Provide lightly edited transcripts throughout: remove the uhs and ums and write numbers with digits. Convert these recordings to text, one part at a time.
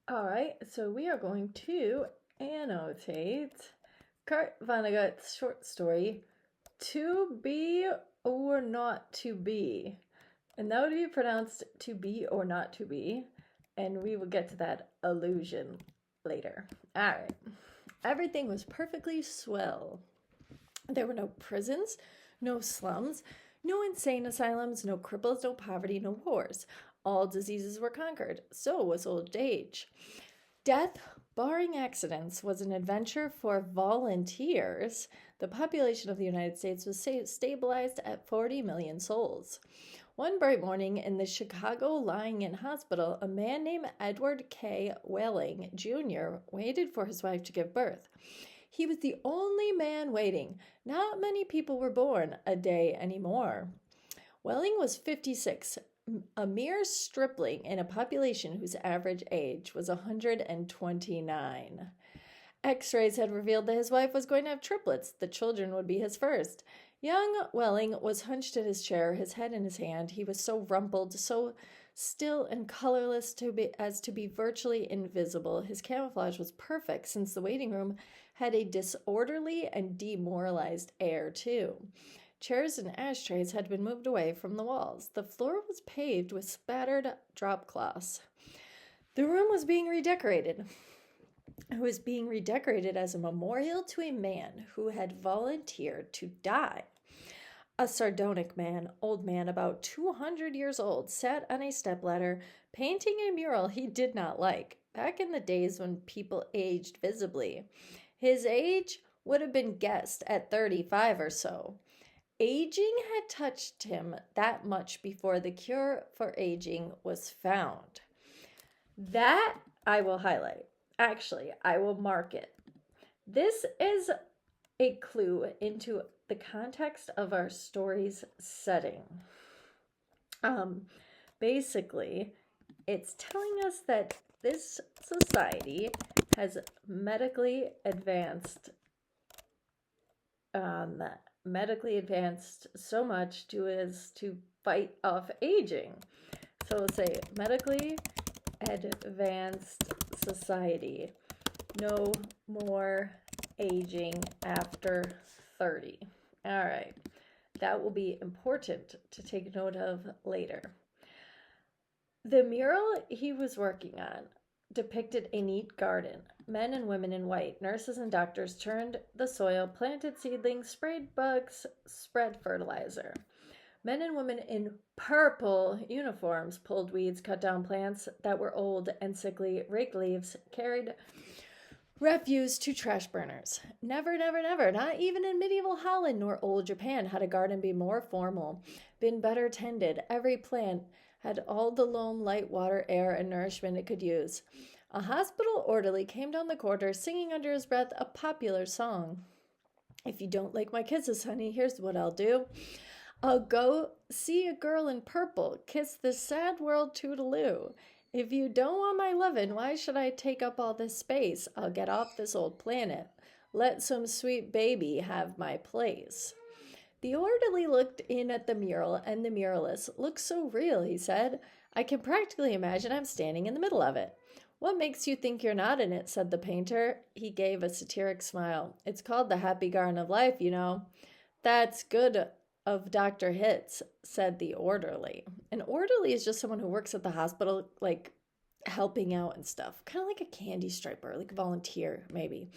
All right, so we are going to annotate Kurt Vonnegut's short story, To Be or Not to Be. And that would be pronounced to be or not to be. And we will get to that illusion later. All right. Everything was perfectly swell. There were no prisons, no slums, no insane asylums, no cripples, no poverty, no wars. All diseases were conquered. So was old age. Death, barring accidents, was an adventure for volunteers. The population of the United States was stabilized at 40 million souls. One bright morning in the Chicago lying-in hospital, a man named Edward K. Welling, Jr. waited for his wife to give birth. He was the only man waiting. Not many people were born a day anymore. Welling was 56, a mere stripling in a population whose average age was 129. X-rays had revealed that his wife was going to have triplets. The children would be his first. Young Welling was hunched in his chair, his head in his hand. He was so rumpled, so still and colorless as to be virtually invisible. His camouflage was perfect, since the waiting room had a disorderly and demoralized air, too. Chairs and ashtrays had been moved away from the walls. The floor was paved with spattered drop cloths. The room was being redecorated. It was being redecorated as a memorial to a man who had volunteered to die. A sardonic man, old man about 200 years old, sat on a stepladder painting a mural he did not like, back in the days when people aged visibly. His age would have been guessed at 35 or so. Aging had touched him that much before the cure for aging was found. That I will highlight. Actually, I will mark it. This is a clue into the context of our story's setting. Basically, it's telling us that this society has medically advanced so much as to fight off aging. So we'll say medically advanced society. No more aging after 30. All right. That will be important to take note of later. The mural he was working on depicted a neat garden. Men and women in white, nurses and doctors, turned the soil, planted seedlings, sprayed bugs, spread fertilizer. Men and women in purple uniforms pulled weeds, cut down plants that were old and sickly, raked leaves, carried refuse to trash burners. Never, never, never, not even in medieval Holland nor old Japan, had a garden been more formal, been better tended. Every plant had all the loam, light, water, air, and nourishment it could use. A hospital orderly came down the corridor singing under his breath a popular song. If you don't like my kisses, honey, here's what I'll do. I'll go see a girl in purple, kiss this sad world toodaloo. If you don't want my lovin', why should I take up all this space? I'll get off this old planet. Let some sweet baby have my place. The orderly looked in at the mural, and the muralist looks so real, he said. I can practically imagine I'm standing in the middle of it. What makes you think you're not in it? Said the painter. He gave a satiric smile. It's called the happy garden of life, you know. That's good of Dr. Hitz, said the orderly. An orderly is just someone who works at the hospital, like helping out and stuff. Kind of like a candy striper, like a volunteer, maybe.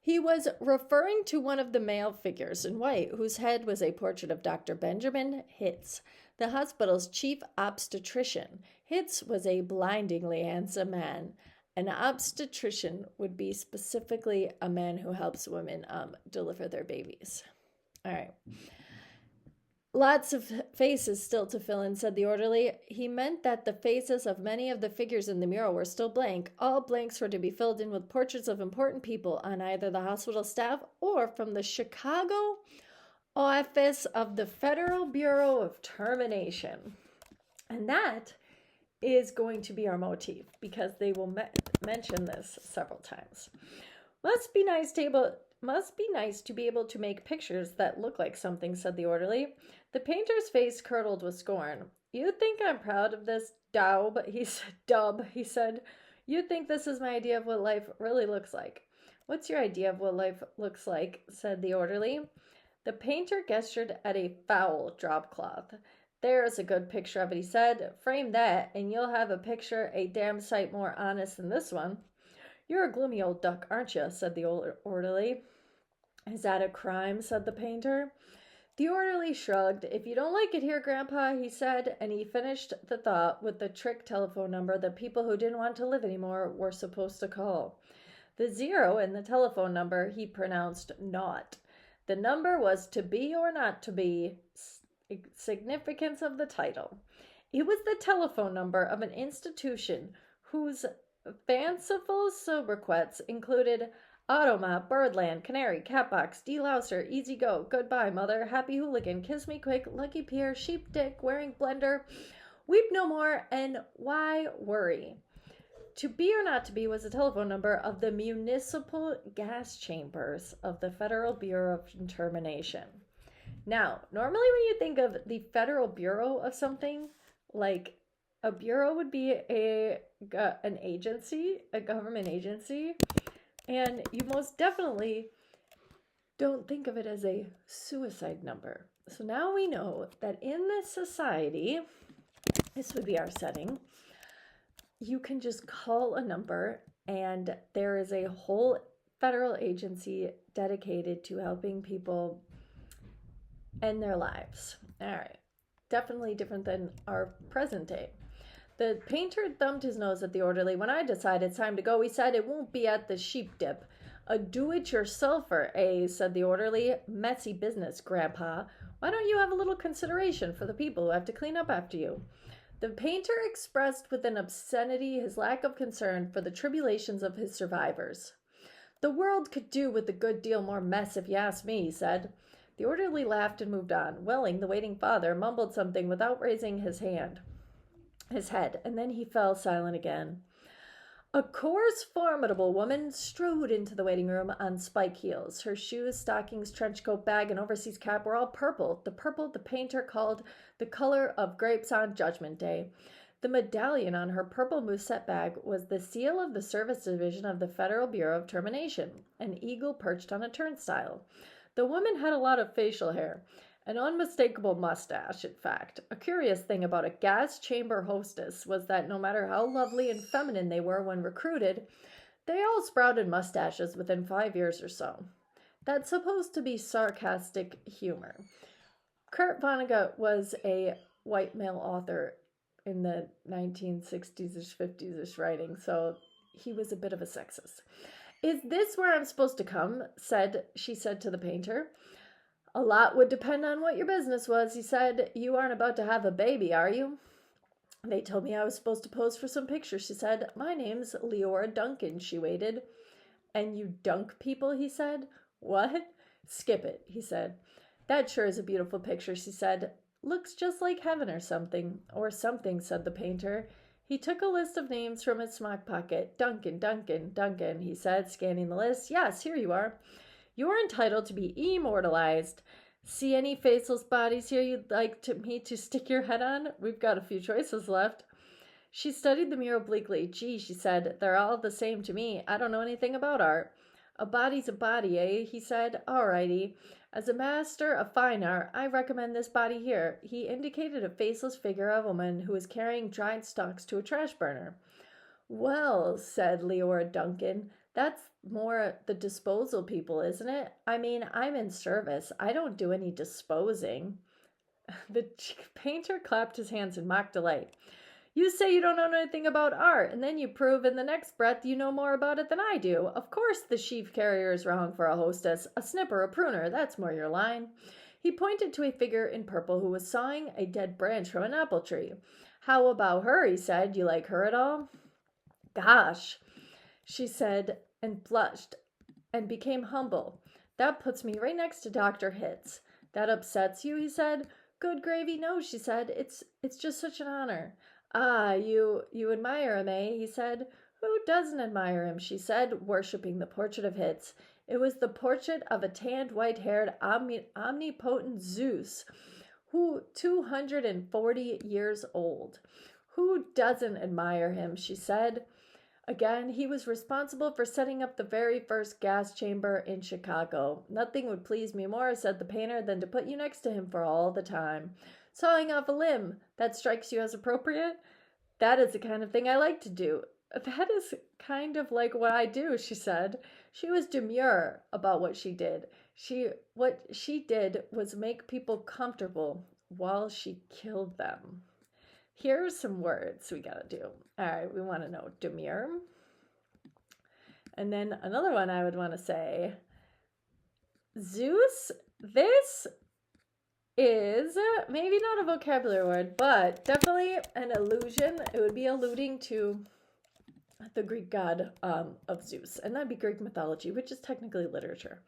He was referring to one of the male figures in white, whose head was a portrait of Dr. Benjamin Hitz, the hospital's chief obstetrician. Hitz was a blindingly handsome man. An obstetrician would be specifically a man who helps women deliver their babies. All right. Lots of faces still to fill in, said the orderly. He meant that the faces of many of the figures in the mural were still blank. All blanks were to be filled in with portraits of important people on either the hospital staff or from the Chicago office of the Federal Bureau of Termination. And that is going to be our motif because they will mention this several times. Must be nice to be able to make pictures that look like something, said the orderly. The painter's face curdled with scorn. You think I'm proud of this, Dub? He said. You think this is my idea of what life really looks like. What's your idea of what life looks like? Said the orderly. The painter gestured at a foul drop cloth. There's a good picture of it, he said. Frame that, and you'll have a picture a damn sight more honest than this one. You're a gloomy old duck, aren't you? Said the orderly. Is that a crime? Said the painter. The orderly shrugged. If you don't like it here, Grandpa, he said, and he finished the thought with the trick telephone number that people who didn't want to live anymore were supposed to call. The 0 in the telephone number he pronounced naught. The number was to be or not to be, significance of the title. It was the telephone number of an institution whose fanciful sobriquets included Automat, Birdland, Canary, Catbox, Delouser, Easy Go, Goodbye Mother, Happy Hooligan, Kiss Me Quick, Lucky Pierre, Sheep Dick, Wearing Blender, Weep No More, and Why Worry. To be or not to be was the telephone number of the municipal gas chambers of the Federal Bureau of Termination. Now, normally when you think of the Federal Bureau of something, like a bureau would be an agency, a government agency, and you most definitely don't think of it as a suicide number. So now we know that in this society, this would be our setting, you can just call a number and there is a whole federal agency dedicated to helping people end their lives. All right. Definitely different than our present day. The painter thumbed his nose at the orderly. When I decide it's time to go, he said, it won't be at the sheep dip. A do-it-yourselfer, eh? Said the orderly. Messy business, Grandpa. Why don't you have a little consideration for the people who have to clean up after you? The painter expressed with an obscenity his lack of concern for the tribulations of his survivors. The world could do with a good deal more mess, if you ask me, he said. The orderly laughed and moved on. Welling, the waiting father, mumbled something without raising his head, and then he fell silent again. A coarse, formidable woman strode into the waiting room on spike heels. Her shoes, stockings, trench coat, bag, and overseas cap were all purple, the purple the painter called the color of grapes on Judgment Day. The medallion on her purple musette bag was the seal of the Service Division of the Federal Bureau of Termination, an eagle perched on a turnstile. The woman had a lot of facial hair, an unmistakable mustache, in fact. A curious thing about a gas chamber hostess was that no matter how lovely and feminine they were when recruited, they all sprouted mustaches within 5 years or so. That's supposed to be sarcastic humor. Kurt Vonnegut was a white male author in the 1960s-ish, 50s-ish writing, so he was a bit of a sexist. Is this where I'm supposed to come? She said to the painter. A lot would depend on what your business was, he said. You aren't about to have a baby, are you? They told me I was supposed to pose for some pictures, she said. My name's Leora Duncan, she waited. And you dunk people, he said. What? Skip it, he said. That sure is a beautiful picture, she said. Looks just like heaven or something. Or something, said the painter. He took a list of names from his smock pocket. Duncan, Duncan, Duncan, he said, scanning the list. Yes, here you are. You're entitled to be immortalized. See any faceless bodies here you'd like me to stick your head on? We've got a few choices left. She studied the mural obliquely. Gee, she said, they're all the same to me. I don't know anything about art. A body's a body, eh? He said. All righty. As a master of fine art, I recommend this body here. He indicated a faceless figure of a woman who was carrying dried stalks to a trash burner. Well, said Leora Duncan, that's more the disposal people, isn't it? I mean, I'm in service. I don't do any disposing. The painter clapped his hands in mock delight. You say you don't know anything about art, and then you prove in the next breath you know more about it than I do. Of course the sheaf carrier is wrong for a hostess. A snipper, a pruner, that's more your line. He pointed to a figure in purple who was sawing a dead branch from an apple tree. How about her, he said. You like her at all? Gosh, she said, and blushed and became humble. That puts me right next to Dr. Hitz. That upsets you, he said. Good gravy, no, she said. It's just such an honor. Ah, you admire him, eh? He said. Who doesn't admire him? She said, worshipping the portrait of Hitz. It was the portrait of a tanned, white-haired, omnipotent Zeus, who 240 years old. Who doesn't admire him? She said. Again, he was responsible for setting up the very first gas chamber in Chicago. Nothing would please me more, said the painter, than to put you next to him for all the time. Sawing off a limb, that strikes you as appropriate? That is the kind of thing I like to do. That is kind of like what I do, she said. She was demure about what she did. What she did was make people comfortable while she killed them. Here are some words we gotta do. All right, we want to know demure. And then another one I would want to say, Zeus. This is maybe not a vocabulary word, but definitely an allusion. It would be alluding to the Greek god of Zeus, and that'd be Greek mythology, which is technically literature.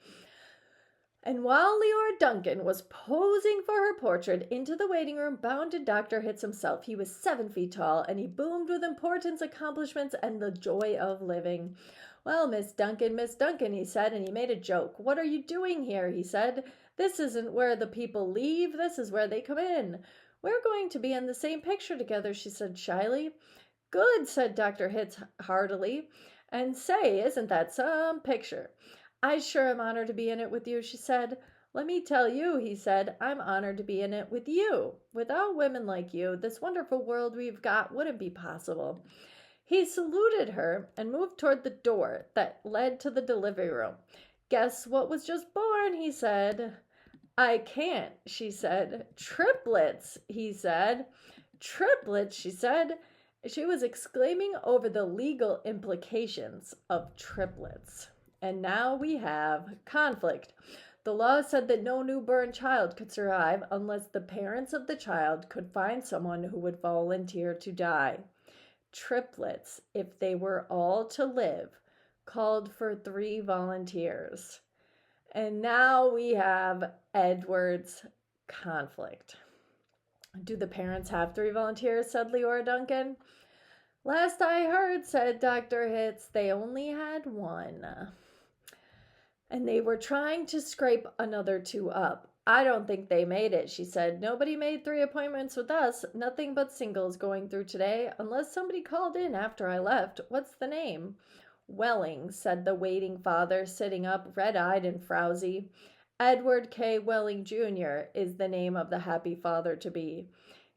And while Leora Duncan was posing for her portrait, into the waiting room bounded Dr. Hitz himself. He was 7 feet tall, and he boomed with importance, accomplishments, and the joy of living. Well, Miss Duncan, he said, and he made a joke. What are you doing here, he said. This isn't where the people leave. This is where they come in. We're going to be in the same picture together, she said shyly. Good, said Dr. Hitz heartily. And say, isn't that some picture? I sure am honored to be in it with you, she said. Let me tell you, he said, I'm honored to be in it with you. Without women like you, this wonderful world we've got wouldn't be possible. He saluted her and moved toward the door that led to the delivery room. Guess what was just born, he said. I can't, she said. Triplets, he said. Triplets, she said. She was exclaiming over the legal implications of triplets. And now we have conflict. The law said that no newborn child could survive unless the parents of the child could find someone who would volunteer to die. Triplets, if they were all to live, called for 3 volunteers. And now we have Edward's conflict. Do the parents have 3 volunteers, said Leora Duncan. Last I heard, said Dr. Hitz, they only had 1. And they were trying to scrape another 2 up. I don't think they made it, she said. Nobody made 3 appointments with us. Nothing but singles going through today, unless somebody called in after I left. What's the name? Welling, said the waiting father, sitting up, red-eyed and frowsy. Edward K. Welling, Jr. is the name of the happy father-to-be.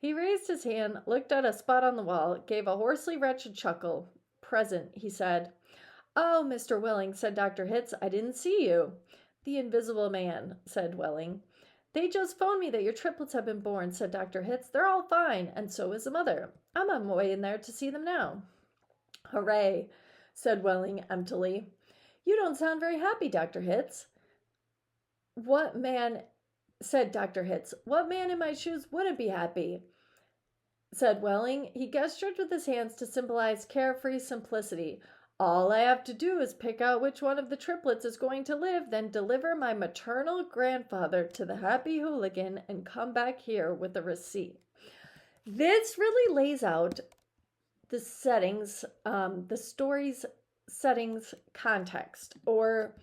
He raised his hand, looked at a spot on the wall, gave a hoarsely wretched chuckle. Present, he said. Oh, Mr. Welling, said Dr. Hitz, I didn't see you. The invisible man, said Welling. They just phoned me that your triplets have been born, said Dr. Hitz. They're all fine, and so is the mother. I'm on my way in there to see them now. Hooray, said Welling emptily. You don't sound very happy, Dr. Hitz. What man, said Dr. Hitz, what man in my shoes wouldn't be happy? Said Welling. He gestured with his hands to symbolize carefree simplicity. All I have to do is pick out which one of the triplets is going to live, then deliver my maternal grandfather to the happy hooligan and come back here with a receipt. This really lays out the settings, the story's settings context, or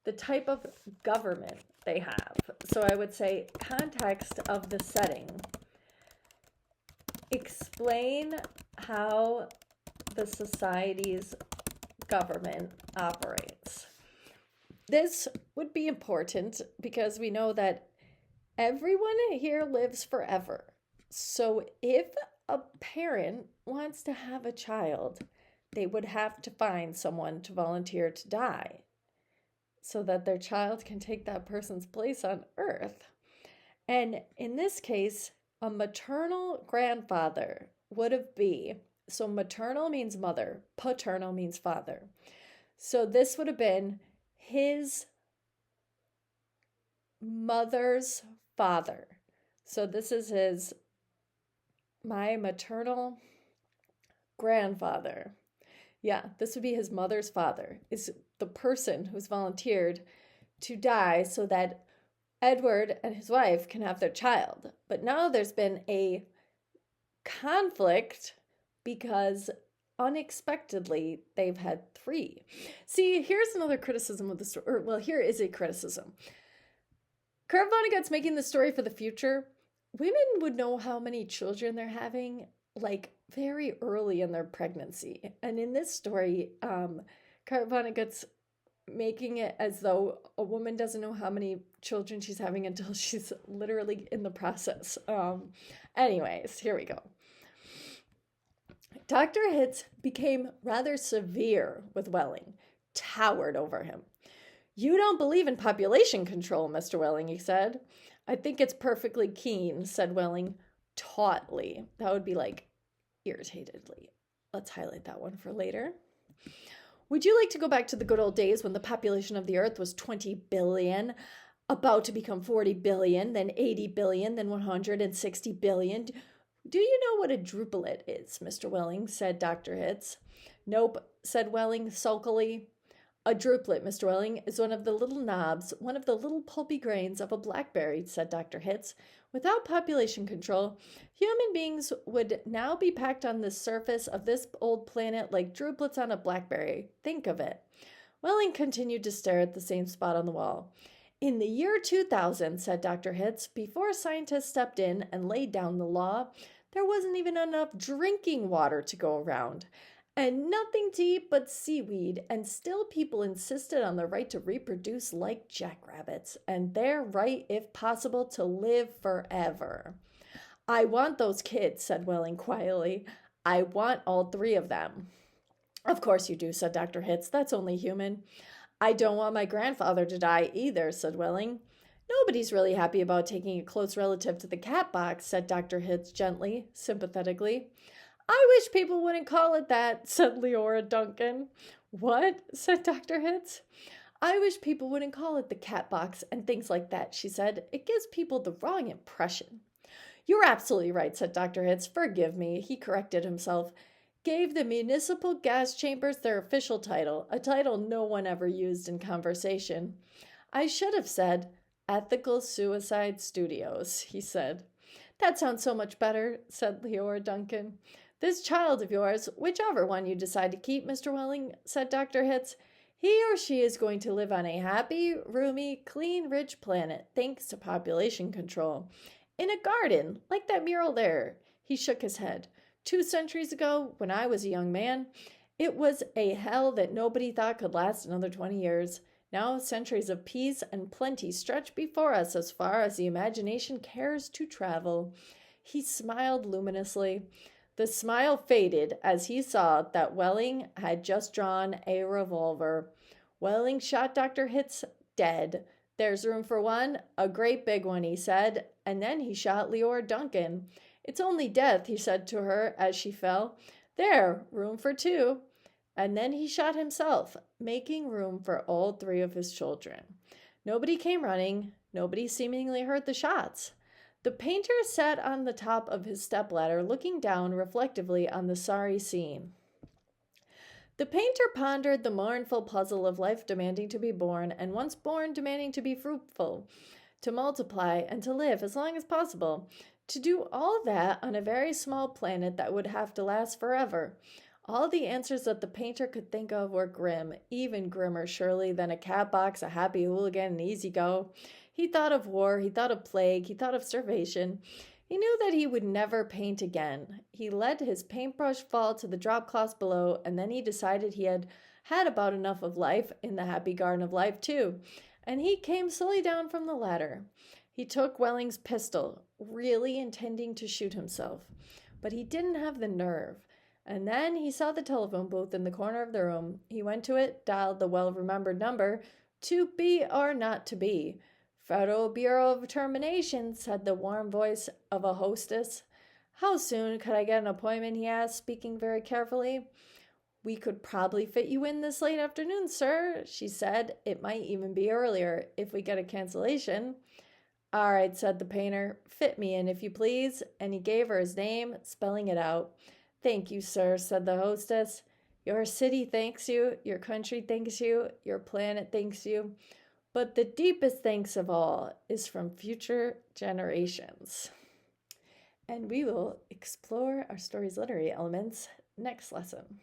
the type of government they have. So I would say context of the setting. Explain how the society's government operates. This would be important because we know that everyone here lives forever. So if a parent wants to have a child, they would have to find someone to volunteer to die so that their child can take that person's place on earth. And in this case, a maternal grandfather would be, so maternal means mother, paternal means father. So this would have been his mother's father. So this is my maternal grandfather. Yeah, this would be his mother's father, is the person who's volunteered to die so that Edward and his wife can have their child. But now there's been a conflict because unexpectedly they've had 3. See, here's another criticism of the story. Or, well, here is a criticism. Kurt Vonnegut's making the story for the future. Women would know how many children they're having, like very early in their pregnancy. And in this story, Vonnegut's making it as though a woman doesn't know how many children she's having until she's literally in the process. Anyways, here we go. Dr. Hitz became rather severe with Welling, towered over him. "You don't believe in population control, Mr. Welling," he said. "I think it's perfectly keen," said Welling, tautly. That would be like irritatedly. Let's highlight that one for later. "Would you like to go back to the good old days when the population of the Earth was 20 billion, about to become 40 billion, then 80 billion, then 160 billion? Do you know what a druplet is, Mr. Welling?" said Dr. Hitz. "Nope," said Welling sulkily. "A druplet, Mr. Welling, is one of the little knobs, one of the little pulpy grains of a blackberry," said Dr. Hitz. "Without population control, human beings would now be packed on the surface of this old planet like druplets on a blackberry. Think of it." Welling continued to stare at the same spot on the wall. "In the year 2000, said Dr. Hitz, before scientists stepped in and laid down the law, there wasn't even enough drinking water to go around, and nothing to eat but seaweed, and still people insisted on the right to reproduce like jackrabbits, and their right, if possible, to live forever." "I want those kids," said Welling quietly. "I want all three of them." "Of course you do," said Dr. Hitz. "That's only human." "I don't want my grandfather to die either," said Welling. "Nobody's really happy about taking a close relative to the cat box," said Dr. Hitz gently, sympathetically. "I wish people wouldn't call it that," said Leora Duncan. "What?" said Dr. Hitz. "I wish people wouldn't call it the cat box and things like that," she said. "It gives people the wrong impression." "You're absolutely right," said Dr. Hitz. "Forgive me," he corrected himself. "Gave the municipal gas chambers their official title, a title no one ever used in conversation. I should have said Ethical Suicide Studios," he said. "That sounds so much better," said Leora Duncan. "This child of yours, whichever one you decide to keep, Mr. Welling," said Dr. Hitz, "he or she is going to live on a happy, roomy, clean, rich planet, thanks to population control. In a garden, like that mural there." He shook his head. "2 centuries ago, when I was a young man, it was a hell that nobody thought could last another 20 years. Now centuries of peace and plenty stretch before us as far as the imagination cares to travel." He smiled luminously. The smile faded as he saw that Welling had just drawn a revolver. Welling shot Dr. Hitz dead. "There's room for one, a great big one," he said, and then he shot Leora Duncan. "It's only death," he said to her as she fell. "There, room for 2. And then he shot himself, making room for all 3 of his children. Nobody came running. Nobody seemingly heard the shots. The painter sat on the top of his stepladder, looking down reflectively on the sorry scene. The painter pondered the mournful puzzle of life demanding to be born, and once born demanding to be fruitful, to multiply, and to live as long as possible. To do all that on a very small planet that would have to last forever. All the answers that the painter could think of were grim, even grimmer surely than a cat box, a happy hooligan, an easy go. He thought of war, he thought of plague, he thought of starvation. He knew that he would never paint again. He let his paintbrush fall to the drop cloths below, and then he decided he had had about enough of life in the happy garden of life too, and he came slowly down from the ladder. He took Welling's pistol, really intending to shoot himself, but he didn't have the nerve. And then he saw the telephone booth in the corner of the room. He went to it, dialed the well-remembered number, 2BR02B. "Federal Bureau of Termination," said the warm voice of a hostess. "How soon could I get an appointment?" he asked, speaking very carefully. "We could probably fit you in this late afternoon, sir," she said. "It might even be earlier, if we get a cancellation." "All right," said the painter. "Fit me in, if you please." And he gave her his name, spelling it out. "Thank you, sir," said the hostess. "Your city thanks you, your country thanks you, your planet thanks you. But the deepest thanks of all is from future generations." And we will explore our story's literary elements next lesson.